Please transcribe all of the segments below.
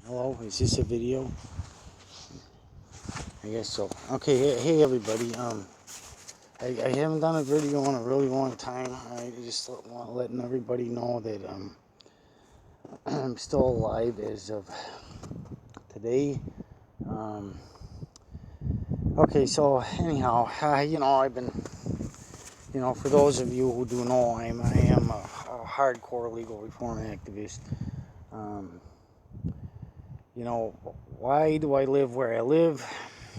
Hello, is this a video? I guess so. Okay, hey everybody. I haven't done a video in a really long time. I just want letting everybody know that I'm still alive as of today. Um, okay, so anyhow, I've been, for those of you who do know, I am a hardcore legal reform activist. Um, why do I live where I live?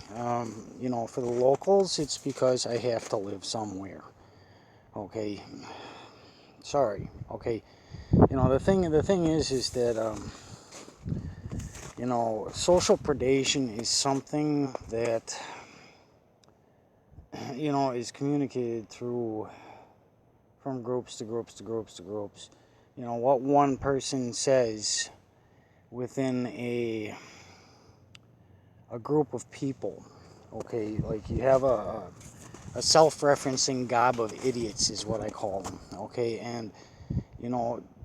For the locals, it's because I have to live somewhere. Okay, sorry. Okay, the thing is that social predation is something that is communicated through from groups to groups to groups to groups. What one person says within a group of people. Okay, like you have a self-referencing gob of idiots is what I call them. Okay, and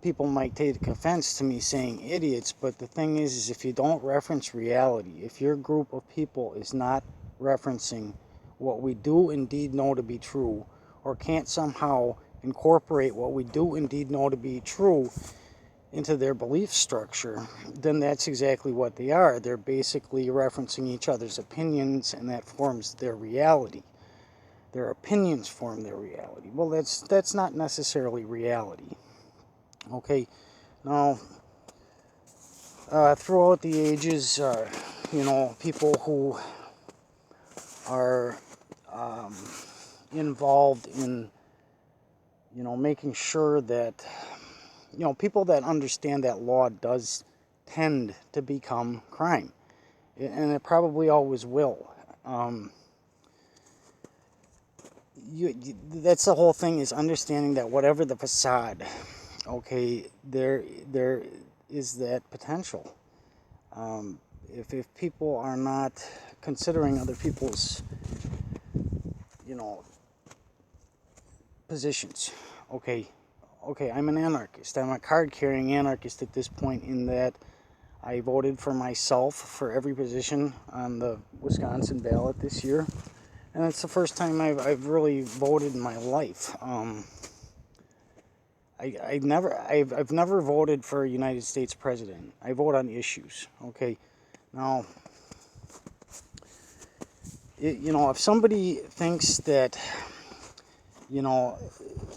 people might take offense to me saying idiots, but the thing is if you don't reference reality, if your group of people is not referencing what we do indeed know to be true, or can't somehow incorporate what we do indeed know to be true into their belief structure, then that's exactly what they are. They're basically referencing each other's opinions, and that forms their reality. Their opinions form their reality. Well, that's not necessarily reality. Okay, now throughout the ages, people who are um, involved in making sure that people that understand that law does tend to become crime, and it probably always will. That's the whole thing, is understanding that whatever the facade, okay, there is that potential. If people are not considering other people's, you know, positions, okay, I'm an anarchist. I'm a card-carrying anarchist at this point, in that I voted for myself for every position on the Wisconsin ballot this year, and it's the first time I've really voted in my life. I've never voted for a United States president. I vote on issues. Okay, now, if somebody thinks that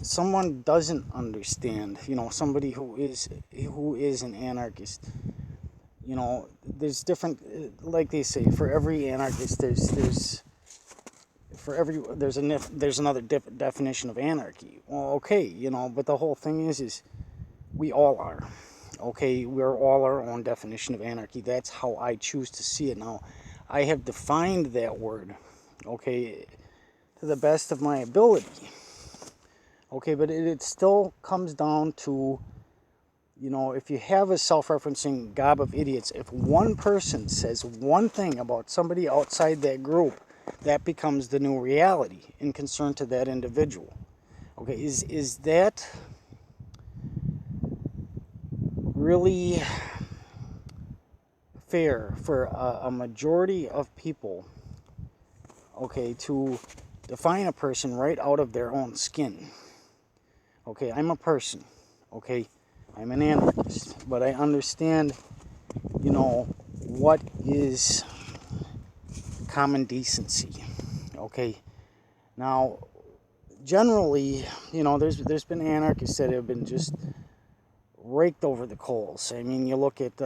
someone doesn't understand, somebody who is an anarchist, there's different, like they say, for every anarchist there's another definition of anarchy. Well, okay, but the whole thing is we all are. Okay, we're all our own definition of anarchy. That's how I choose to see it. Now, I have defined that word, okay, to the best of my ability. Okay, but it still comes down to, if you have a self-referencing gob of idiots, if one person says one thing about somebody outside that group, that becomes the new reality in concern to that individual. Okay, is that really fair for a majority of people, okay, to define a person right out of their own skin? Okay, I'm a person, okay, I'm an anarchist, but I understand, what is common decency. Okay, now, generally, there's been anarchists that have been just raked over the coals. I mean, you look at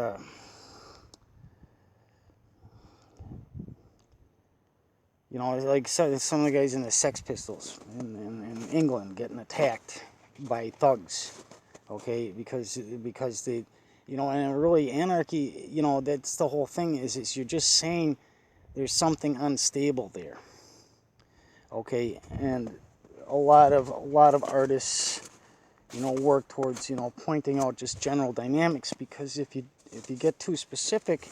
like some of the guys in the Sex Pistols in England getting attacked by thugs, okay, because they, and really anarchy, that's the whole thing, is you're just saying there's something unstable there, okay, and a lot of artists, work towards, pointing out just general dynamics, because if you get too specific,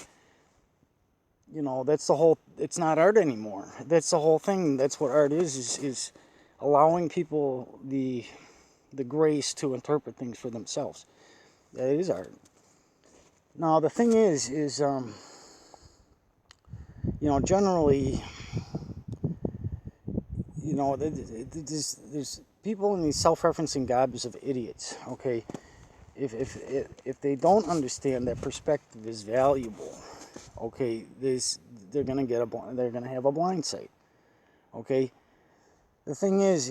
that's the whole, it's not art anymore. That's the whole thing. That's what art is allowing people the grace to interpret things for themselves. That is art. Now the thing is generally, there's people in these self-referencing gobs of idiots. Okay, if they don't understand that perspective is valuable, okay, they're gonna have a blind sight. Okay, the thing is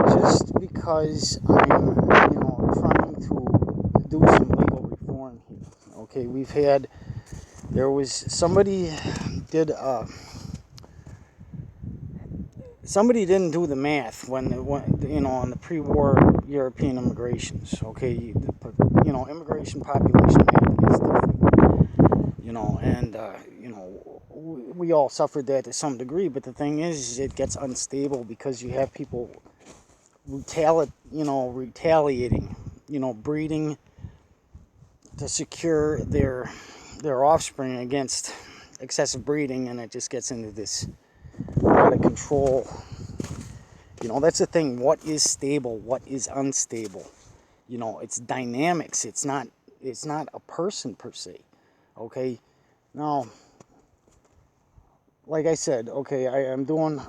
just because I'm trying to do some legal reform here. Okay, somebody didn't do the math when on the pre-war European immigrations. Okay, immigration population math is different. And we all suffered that to some degree. But the thing is it gets unstable because you have people retaliating, breeding to secure their offspring against excessive breeding, and it just gets into this out of control. That's the thing. What is stable? What is unstable? It's dynamics. It's not a person per se. Okay. Now, like I said, okay, I'm doing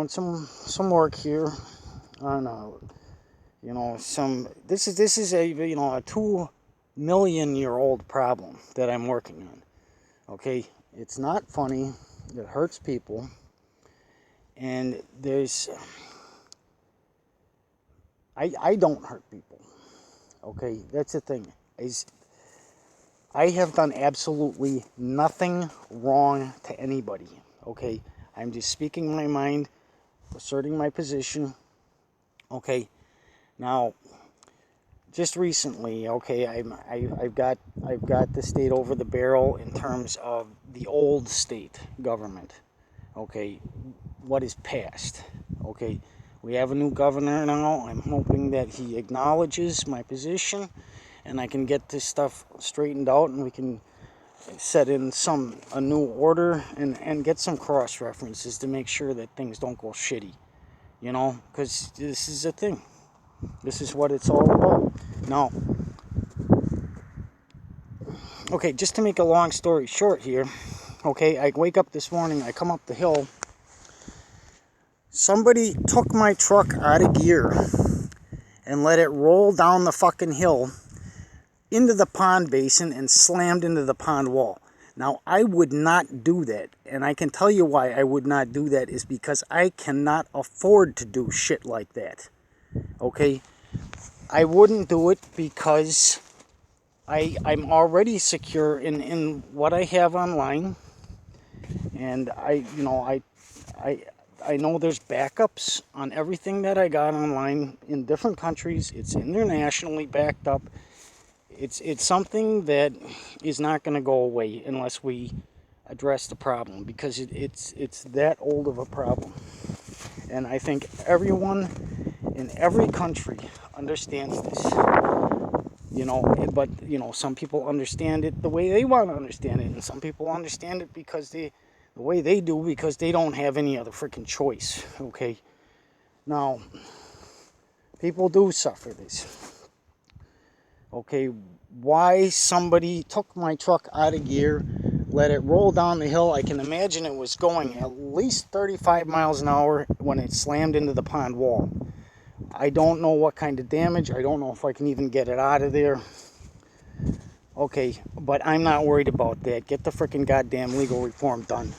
some work here on this is a 2 million-year-old problem that I'm working on. Okay, it's not funny. It hurts people, and I don't hurt people. Okay, that's the thing. I have done absolutely nothing wrong to anybody. Okay, I'm just speaking my mind, asserting my position. Okay, now, just recently, okay, I've got the state over the barrel in terms of the old state government. Okay, what is passed? Okay, we have a new governor now. I'm hoping that he acknowledges my position, and I can get this stuff straightened out, and we can set in a new order and get some cross references to make sure that things don't go shitty. Because this is a thing. This is what it's all about. Now, okay, just to make a long story short here, okay, I wake up this morning, I come up the hill, somebody took my truck out of gear and let it roll down the fucking hill into the pond basin and slammed into the pond wall. Now, I would not do that, and I can tell you why I would not do that is because I cannot afford to do shit like that. Okay? I wouldn't do it because I'm already secure in what I have online, and I know there's backups on everything that I got online in different countries. It's internationally backed up. It's something that is not going to go away unless we address the problem, because it's that old of a problem. And I think everyone in every country understands this. But some people understand it the way they want to understand it, and some people understand it because the way they do, because they don't have any other freaking choice. Okay, now people do suffer this. Okay, why somebody took my truck out of gear, let it roll down the hill? I can imagine it was going at least 35 miles an hour when it slammed into the pond wall. I don't know what kind of damage. I don't know if I can even get it out of there. Okay, but I'm not worried about that. Get the freaking goddamn legal reform done.